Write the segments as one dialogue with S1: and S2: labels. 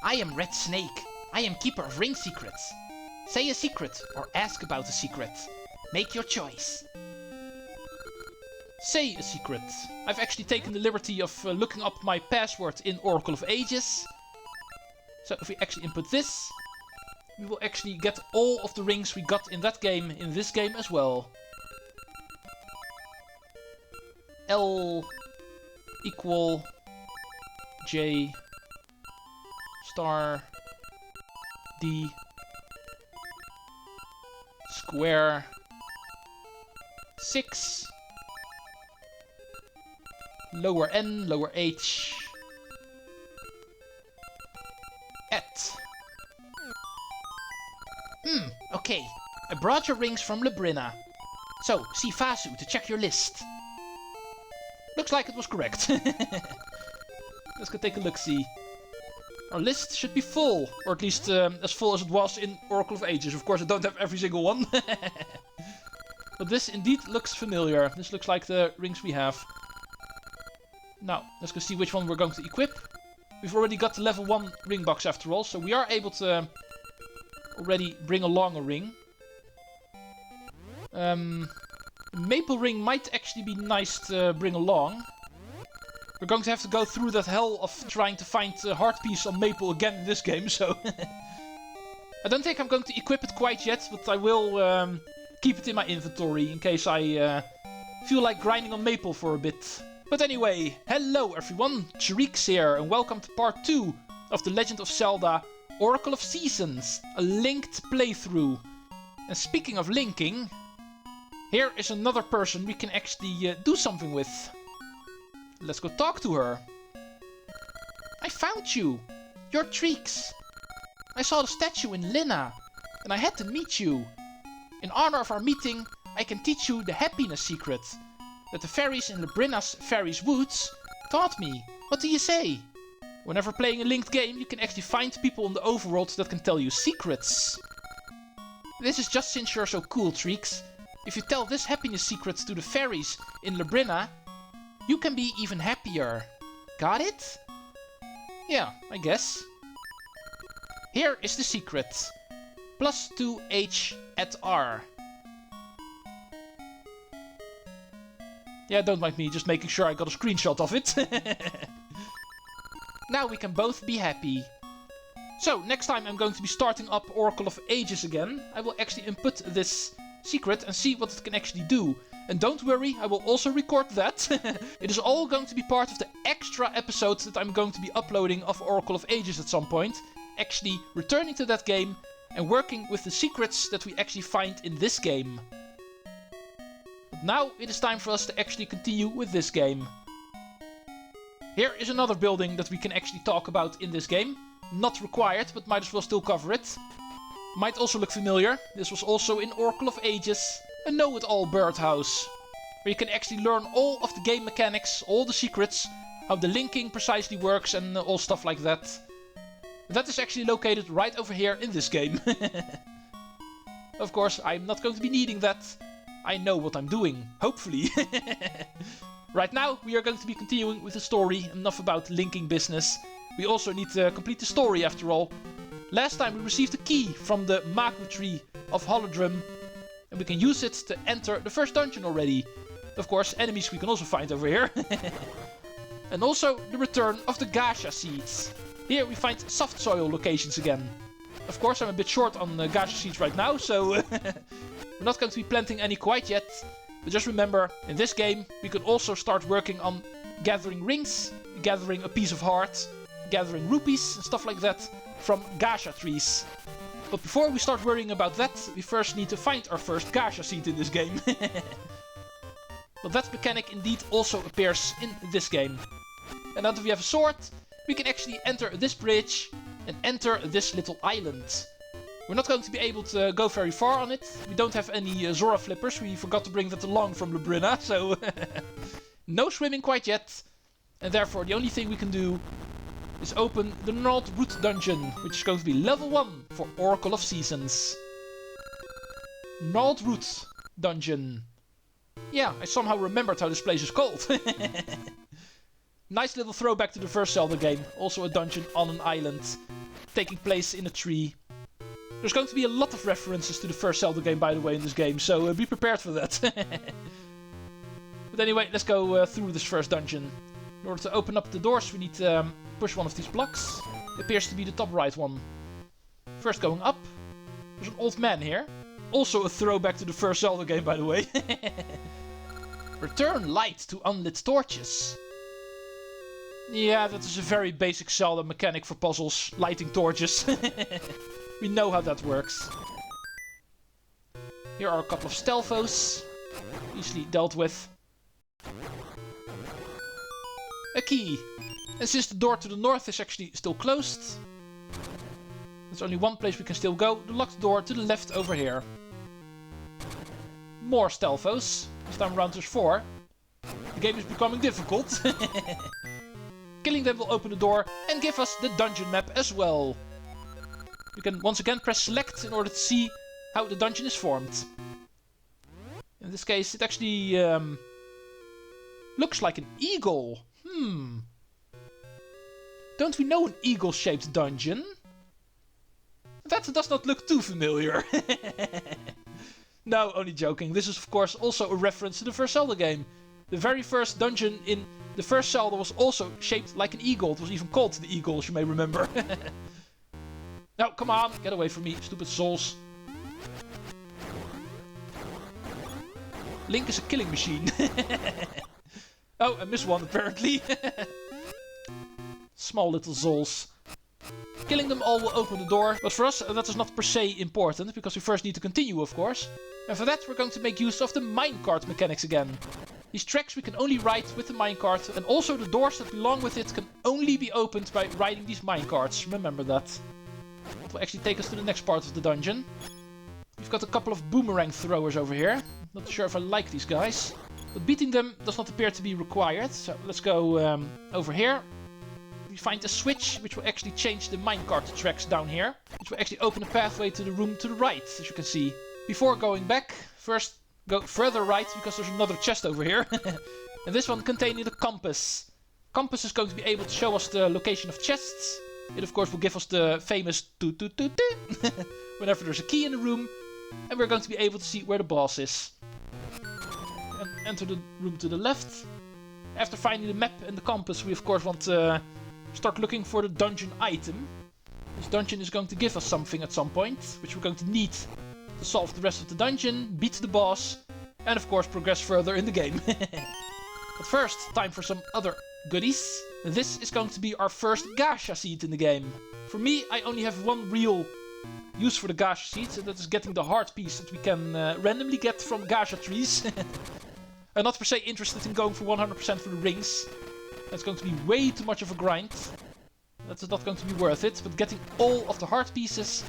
S1: I am Red Snake. I am keeper of ring secrets. Say a secret or ask about a secret. Make your choice. Say a secret. I've actually taken the liberty of looking up my password in Oracle of Ages. So if we actually input this, we will actually get all of the rings we got in that game in this game as well. L equal J star D square 6 lower n lower h at. Okay. I brought your rings from Labrina. So, see Vasu to check your list. Looks like it was correct. Let's go take a look-see. Our list should be full, or at least as full as it was in Oracle of Ages. Of course, I don't have every single one. But this indeed looks familiar. This looks like the rings we have. Now, let's go see which one we're going to equip. We've already got the level 1 ring box after all, so we are able to already bring along a ring. Maple ring might actually be nice to bring along. We're going to have to go through that hell of trying to find a heart piece on Maple again in this game, so... I don't think I'm going to equip it quite yet, but I will keep it in my inventory in case I feel like grinding on Maple for a bit. But anyway, hello everyone, Treecks here, and welcome to part 2 of the Legend of Zelda Oracle of Seasons, a linked playthrough. And speaking of linking, here is another person we can actually do something with. Let's go talk to her. I found you! You're Treecks! I saw the statue in Lina, and I had to meet you. In honor of our meeting, I can teach you the happiness secret that the fairies in Labrina's Fairies Woods taught me. What do you say? Whenever playing a linked game, you can actually find people in the overworld that can tell you secrets. This is just since you're so cool, Treecks. If you tell this happiness secret to the fairies in Labrina, you can be even happier. Got it? Yeah, I guess. Here is the secret. +2h at R. Yeah, don't mind me, just making sure I got a screenshot of it. Now we can both be happy. So, next time I'm going to be starting up Oracle of Ages again. I will actually input this secret and see what it can actually do. And don't worry, I will also record that. It is all going to be part of the extra episodes that I'm going to be uploading of Oracle of Ages at some point. Actually returning to that game and working with the secrets that we actually find in this game. But now it is time for us to actually continue with this game. Here is another building that we can actually talk about in this game. Not required, but might as well still cover it. Might also look familiar. This was also in Oracle of Ages. A know-it-all birdhouse. Where you can actually learn all of the game mechanics, all the secrets, how the linking precisely works and all stuff like that. That is actually located right over here in this game. Of course, I'm not going to be needing that. I know what I'm doing, hopefully. Right now, we are going to be continuing with the story. Enough about linking business. We also need to complete the story after all. Last time we received a key from the Maku tree of Holodrum. And we can use it to enter the first dungeon already. Of course, enemies we can also find over here. And also the return of the Gacha seeds. Here we find soft soil locations again. Of course, I'm a bit short on Gacha seeds right now, so we're not going to be planting any quite yet. But just remember, in this game, we could also start working on gathering rings, gathering a piece of heart, gathering rupees and stuff like that from Gacha trees. But before we start worrying about that, we first need to find our first Gacha seed in this game. But that mechanic indeed also appears in this game. And now that we have a sword, we can actually enter this bridge and enter this little island. We're not going to be able to go very far on it. We don't have any Zora flippers. We forgot to bring that along from Labrina, so no swimming quite yet. And therefore the only thing we can do is open the Gnarled Root dungeon, which is going to be level 1 for Oracle of Seasons. Gnarled Root dungeon. Yeah, I somehow remembered how this place is called. Nice little throwback to the first Zelda game. Also a dungeon on an island. taking place in a tree. There's going to be a lot of references to the first Zelda game, by the way, in this game, so be prepared for that. But anyway, let's go through this first dungeon. In order to open up the doors, we need to push one of these blocks. It appears to be the top right one. First going up, there's an old man here. Also a throwback to the first Zelda game, by the way. Return light to unlit torches. Yeah, that is a very basic Zelda mechanic for puzzles, lighting torches. We know how that works. Here are a couple of stealthos, easily dealt with. A key. And since the door to the north is actually still closed, there's only one place we can still go, the locked door to the left over here. More stealthos. This time around there's 4. The game is becoming difficult. Killing them will open the door and give us the dungeon map as well. You can once again press select in order to see how the dungeon is formed. In this case it actually looks like an eagle. Don't we know an eagle-shaped dungeon? That does not look too familiar. No, only joking. This is of course also a reference to the first Zelda game. The very first dungeon in the first Zelda was also shaped like an eagle. It was even called the Eagle, as you may remember. No, come on, get away from me, stupid souls. Link is a killing machine. Oh, I missed one apparently. Small little souls. Killing them all will open the door, but for us that is not per se important, because we first need to continue, of course. And for that we're going to make use of the minecart mechanics again. These tracks we can only ride with the minecart, and also the doors that belong with it can only be opened by riding these minecarts. Remember that. That will actually take us to the next part of the dungeon. We've got a couple of boomerang throwers over here. Not sure if I like these guys, but beating them does not appear to be required. So let's go over here. We find a switch which will actually change the minecart tracks down here, which will actually open a pathway to the room to the right, as you can see. Before going back, first go further right, because there's another chest over here. And this one containing the compass. Compass is going to be able to show us the location of chests. It of course will give us the famous toot toot toot toot whenever there's a key in the room. And we're going to be able to see where the boss is. And enter the room to the left. After finding the map and the compass, we of course want to start looking for the dungeon item. This dungeon is going to give us something at some point, which we're going to need to solve the rest of the dungeon, beat the boss, and of course progress further in the game. But first, time for some other goodies. This is going to be our first gacha seed in the game. For me, I only have one real use for the gacha seeds, and that is getting the heart piece that we can randomly get from gacha trees. I'm not per se interested in going for 100% for the rings. That's going to be way too much of a grind. That's not going to be worth it, but getting all of the heart pieces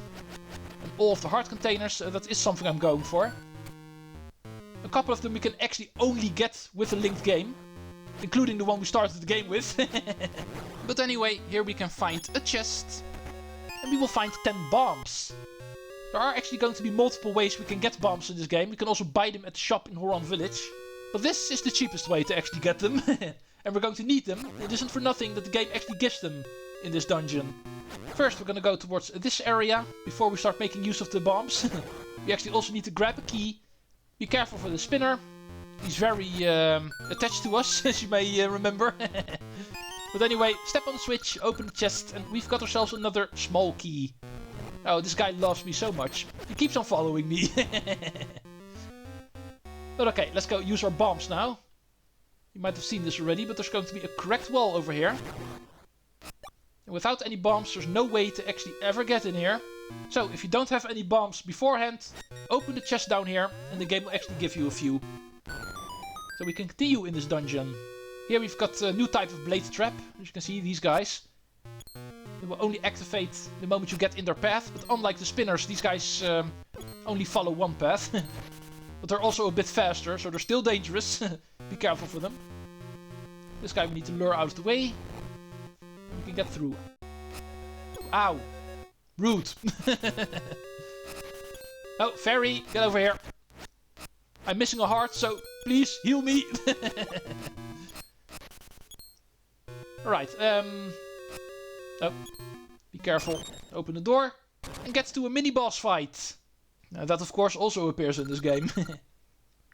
S1: and all of the heart containers, that is something I'm going for. A couple of them we can actually only get with a linked game, including the one we started the game with. But anyway, here we can find a chest, and we will find 10 bombs. There are actually going to be multiple ways we can get bombs in this game. We can also buy them at the shop in Horon village. But this is the cheapest way to actually get them. And we're going to need them. It isn't for nothing that the game actually gives them in this dungeon. First we're going to go towards this area before we start making use of the bombs. We actually also need to grab a key. Be careful for the spinner. He's very attached to us, as you may remember. But anyway, step on the switch, open the chest, and we've got ourselves another small key. Oh, this guy loves me so much. He keeps on following me. But okay, let's go use our bombs now. You might have seen this already, but there's going to be a cracked wall over here. And without any bombs, there's no way to actually ever get in here. So, if you don't have any bombs beforehand, open the chest down here, and the game will actually give you a few. So we can continue in this dungeon. Here we've got a new type of blade trap. As you can see, these guys. They will only activate the moment you get in their path, but unlike the spinners, these guys only follow one path. But they're also a bit faster, so they're still dangerous. Be careful for them. This guy we need to lure out of the way. We can get through. Ow! Rude! Oh, fairy, get over here. I'm missing a heart, so please heal me. Alright, oh. Be careful. Open the door. And gets to a mini-boss fight. That of course also appears in this game.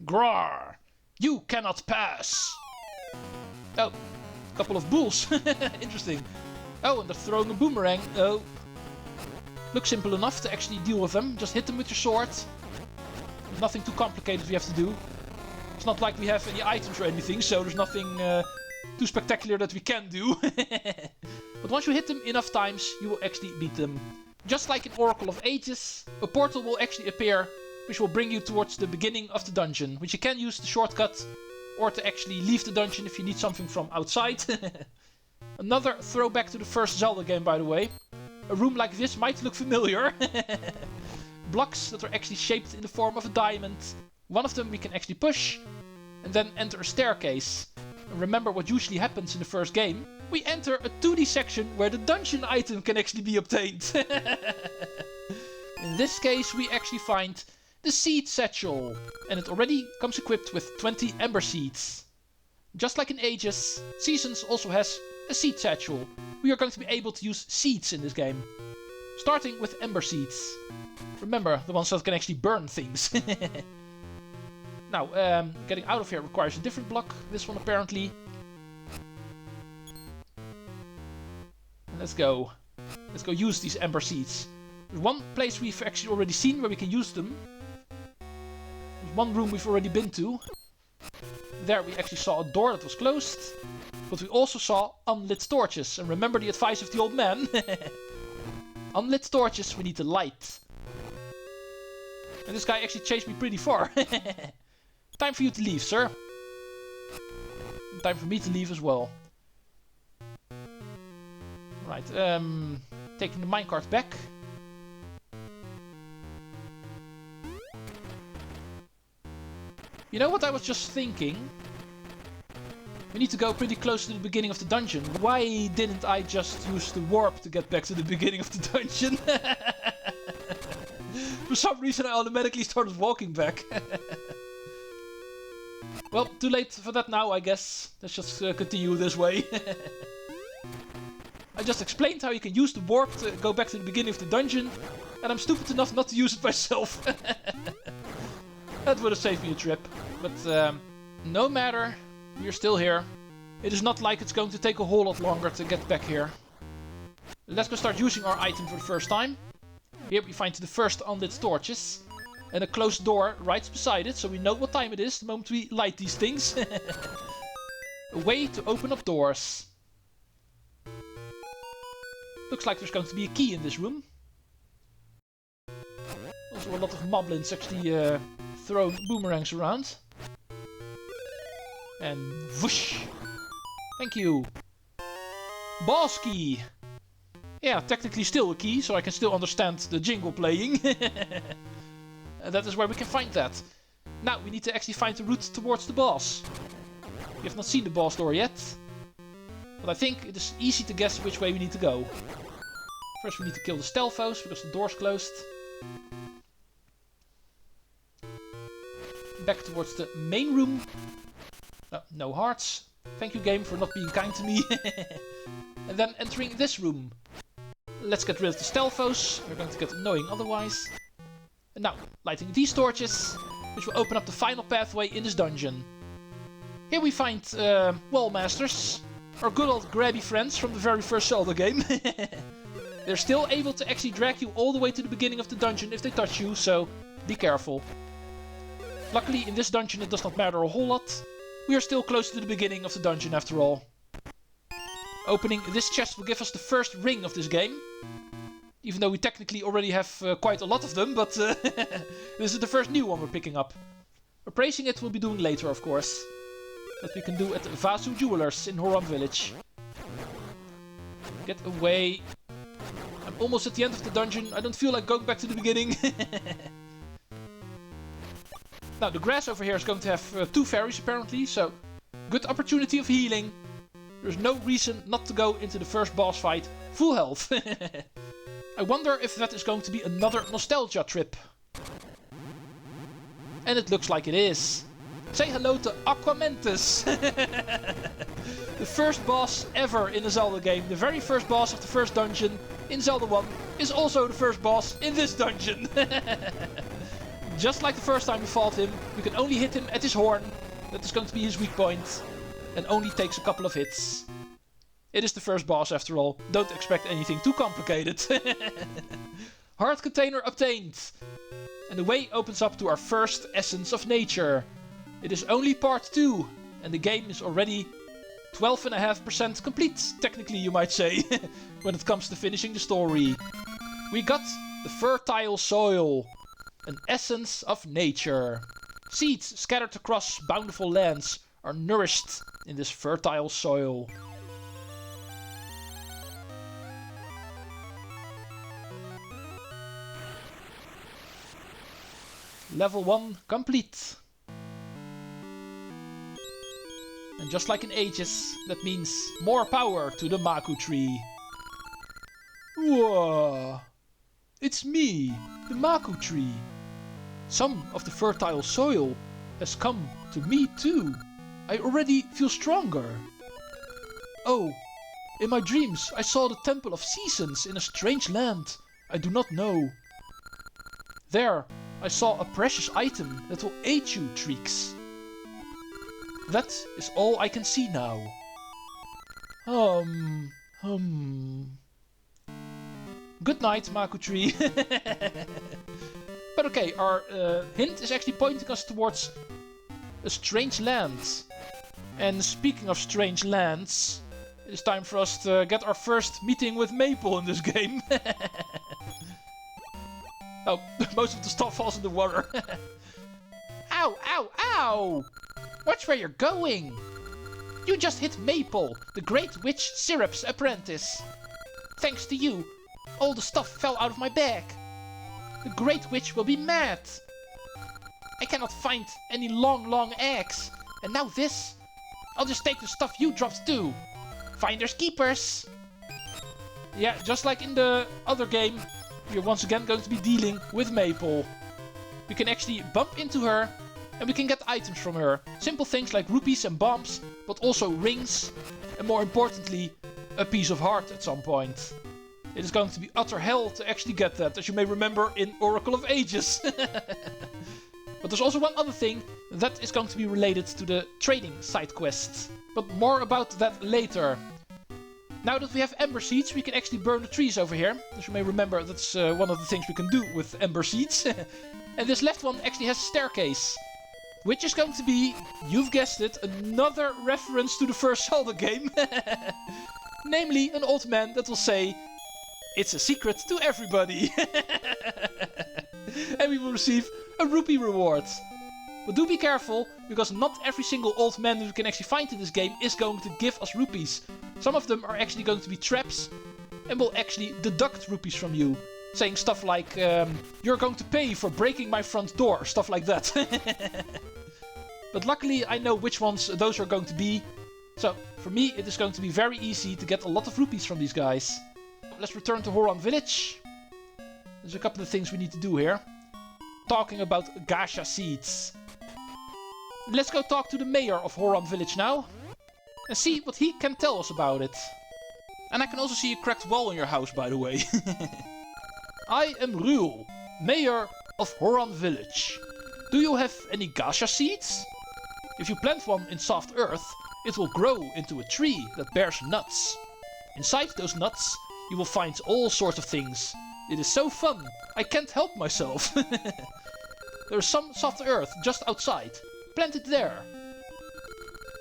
S1: Grar! You cannot pass! Oh, a couple of bulls. Interesting. Oh, and they're throwing a boomerang. Oh. Looks simple enough to actually deal with them. Just hit them with your sword. There's nothing too complicated we have to do. It's not like we have any items or anything, so there's nothing too spectacular that we can do. But once you hit them enough times, you will actually beat them. Just like in Oracle of Ages, a portal will actually appear, which will bring you towards the beginning of the dungeon, which you can use the shortcut, or to actually leave the dungeon if you need something from outside. Another throwback to the first Zelda game, by the way. A room like this might look familiar. Blocks that are actually shaped in the form of a diamond. One of them we can actually push, and then enter a staircase. And remember what usually happens in the first game. We enter a 2D section where the dungeon item can actually be obtained. In this case we actually find the seed satchel. And it already comes equipped with 20 ember seeds. Just like in Ages, Seasons also has a seed satchel. We are going to be able to use seeds in this game. Starting with ember seeds. Remember, the ones that can actually burn things. Now, getting out of here requires a different block. This one apparently. Let's go. Let's go use these ember seeds. There's one place we've actually already seen where we can use them. There's one room we've already been to. There we actually saw a door that was closed. But we also saw unlit torches. And remember the advice of the old man. Unlit torches we need to light. And this guy actually chased me pretty far. Time for you to leave, sir. And time for me to leave as well. Right, taking the minecart back. You know what I was just thinking? We need to go pretty close to the beginning of the dungeon. Why didn't I just use the warp to get back to the beginning of the dungeon? For some reason I automatically started walking back. Well, too late for that now, I guess. Let's just continue this way. I just explained how you can use the warp to go back to the beginning of the dungeon, and I'm stupid enough not to use it myself. That would have saved me a trip. But no matter, we're still here. It is not like it's going to take a whole lot longer to get back here. Let's go start using our item for the first time. Here we find the first unlit torches. And a closed door right beside it, so we know what time it is the moment we light these things. A way to open up doors. Looks like there's going to be a key in this room. Also a lot of moblins actually throwing boomerangs around. And whoosh! Thank you! Boss key! Yeah, technically still a key, so I can still understand the jingle playing. And that is where we can find that. Now, we need to actually find the route towards the boss. We have not seen the boss door yet. But I think it is easy to guess which way we need to go. First we need to kill the Stelphos, because the door's closed. Back towards the main room. Oh, no hearts. Thank you, game, for not being kind to me. And then entering this room. Let's get rid of the Stelphos. We're going to get annoying otherwise. And now, lighting these torches, which will open up the final pathway in this dungeon. Here we find Wall Masters, our good old grabby friends from the very first Zelda game. They're still able to actually drag you all the way to the beginning of the dungeon if they touch you, so be careful. Luckily, in this dungeon it does not matter a whole lot. We are still close to the beginning of the dungeon after all. Opening this chest will give us the first ring of this game. Even though we technically already have quite a lot of them, but this is the first new one we're picking up. Appraising it we'll be doing later, of course. That we can do at Vasu Jewelers in Horon Village. Get away. I'm almost at the end of the dungeon. I don't feel like going back to the beginning. Now, the grass over here is going to have 2 fairies, apparently, so good opportunity of healing. There's no reason not to go into the first boss fight full health. I wonder if that is going to be another nostalgia trip. And it looks like it is. Say hello to Aquamentus. The first boss ever in a Zelda game. The very first boss of the first dungeon in Zelda 1 is also the first boss in this dungeon. Just like the first time we fought him, we can only hit him at his horn. That is going to be his weak point. And only takes a couple of hits. It is the first boss after all. Don't expect anything too complicated. Heart container obtained. And the way opens up to our first Essence of Nature. It is only part 2. And the game is already 12.5% complete, technically you might say. When it comes to finishing the story. We got the fertile soil. An essence of nature. Seeds scattered across bountiful lands are nourished in this fertile soil. Level 1 complete. And just like in Ages, that means more power to the Maku tree. Whoa! It's me, the Maku tree. Some of the fertile soil has come to me too. I already feel stronger. Oh, in my dreams I saw the Temple of Seasons in a strange land I do not know. There I saw a precious item that will aid you, Treecks. That is all I can see now. Good night, Maku tree. But okay, our hint is actually pointing us towards a strange land. And speaking of strange lands, it is time for us to get our first meeting with Maple in this game. Oh, most of the stuff falls in the water. Ow, ow, ow! Watch where you're going! You just hit Maple, the Great Witch Syrup's apprentice. Thanks to you, all the stuff fell out of my bag. The Great Witch will be mad. I cannot find any long eggs. And now this. I'll just take the stuff you dropped too. Finders keepers. Yeah, just like in the other game, we are once again going to be dealing with Maple. We can actually bump into her and we can get items from her. Simple things like rupees and bombs, but also rings. And more importantly, a piece of heart at some point. It is going to be utter hell to actually get that, as you may remember in Oracle of Ages. But there's also one other thing that is going to be related to the trading side quests. But more about that later. Now that we have ember seeds, we can actually burn the trees over here. As you may remember, that's one of the things we can do with ember seeds. And this left one actually has a staircase. Which is going to be, you've guessed it, another reference to the first Zelda game. Namely, an old man that will say, "It's a secret to everybody." And we will receive a rupee reward. But do be careful, because not every single old man that we can actually find in this game is going to give us rupees. Some of them are actually going to be traps and will actually deduct rupees from you. Saying stuff like, you're going to pay for breaking my front door, stuff like that. But luckily I know which ones those are going to be. So for me it is going to be very easy to get a lot of rupees from these guys. Let's return to Horon village. There's a couple of things we need to do here. Talking about gacha seeds. Let's go talk to the mayor of Horon village now. And see what he can tell us about it. And I can also see a cracked wall in your house, by the way. I am Rule, mayor of Horon village. Do you have any gacha seeds? If you plant one in soft earth, it will grow into a tree that bears nuts. Inside those nuts, you will find all sorts of things. It is so fun, I can't help myself. There is some soft earth just outside. Plant it there.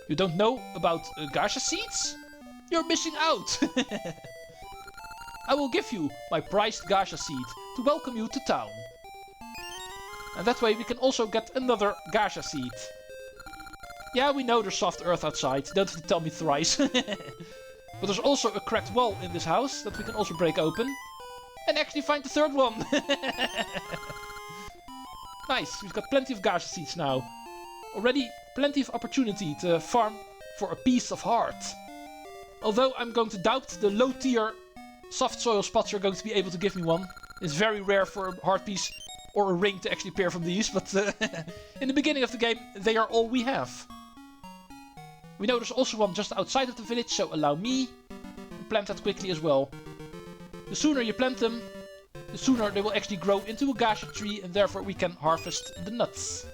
S1: You don't know about gacha seeds? You're missing out. I will give you my prized gacha seed to welcome you to town. And that way we can also get another gacha seed. Yeah, we know there's soft earth outside, don't have to tell me thrice. But there's also a cracked wall in this house that we can also break open. And actually find the third one. Nice, we've got plenty of gacha seeds now. Already plenty of opportunity to farm for a piece of heart. Although I'm going to doubt the low tier soft soil spots are going to be able to give me one. It's very rare for a heart piece or a ring to actually appear from these, but in the beginning of the game, they are all we have. We know there's also one just outside of the village, so allow me to plant that quickly as well. The sooner you plant them, the sooner they will actually grow into a gacha tree, and therefore we can harvest the nuts.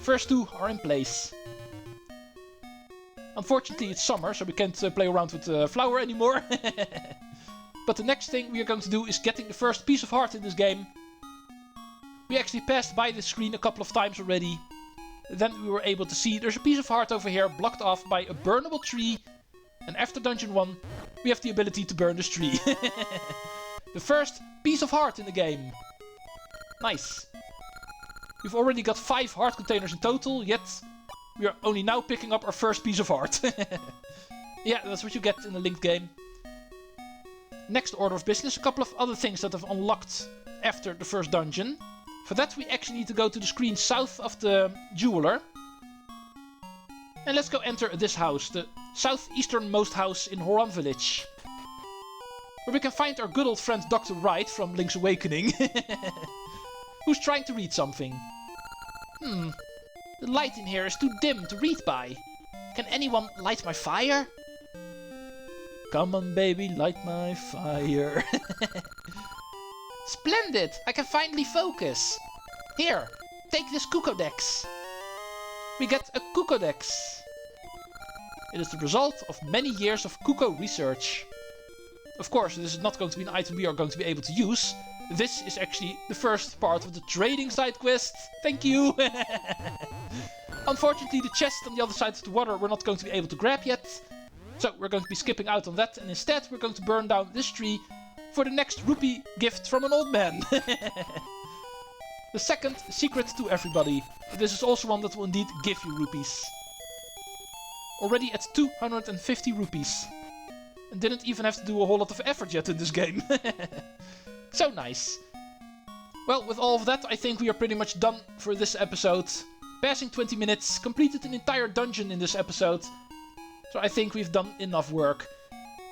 S1: First two are in place. Unfortunately it's summer, so we can't play around with the flower anymore. But the next thing we are going to do is getting the first piece of heart in this game. We actually passed by this screen a couple of times already. Then we were able to see there's a piece of heart over here blocked off by a burnable tree. And after Dungeon 1, we have the ability to burn this tree. The first piece of heart in the game. Nice. We've already got 5 heart containers in total, yet we are only now picking up our first piece of heart. Yeah, that's what you get in a linked game. Next order of business, a couple of other things that have unlocked after the first dungeon. For that we actually need to go to the screen south of the jeweler. And let's go enter this house, the southeasternmost house in Horon village. Where we can find our good old friend Dr. Wright from Link's Awakening. Who's trying to read something. The light in here is too dim to read by. Can anyone light my fire? Come on baby, light my fire. Splendid! I can finally focus. Here, take this Cuccodex. We get a Cuccodex. It is the result of many years of Cucco research. Of course, this is not going to be an item we are going to be able to use. This is actually the first part of the trading side quest. Thank you! Unfortunately, the chest on the other side of the water we're not going to be able to grab yet. So we're going to be skipping out on that, and instead we're going to burn down this tree for the next rupee gift from an old man. The second secret to everybody. This is also one that will indeed give you rupees. Already at 250 rupees. And didn't even have to do a whole lot of effort yet in this game. So nice. Well, with all of that, I think we are pretty much done for this episode. Passing 20 minutes, completed an entire dungeon in this episode. So I think we've done enough work.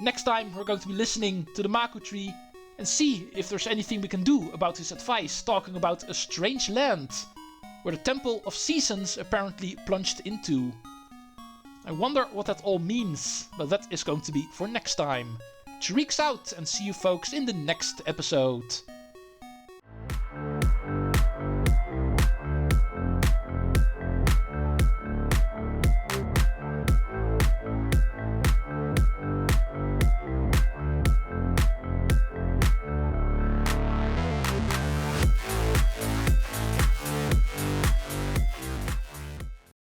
S1: Next time we're going to be listening to the Maku tree and see if there's anything we can do about his advice, talking about a strange land where the Temple of Seasons apparently plunged into. I wonder what that all means, but that is going to be for next time. Treecks out, and see you folks in the next episode.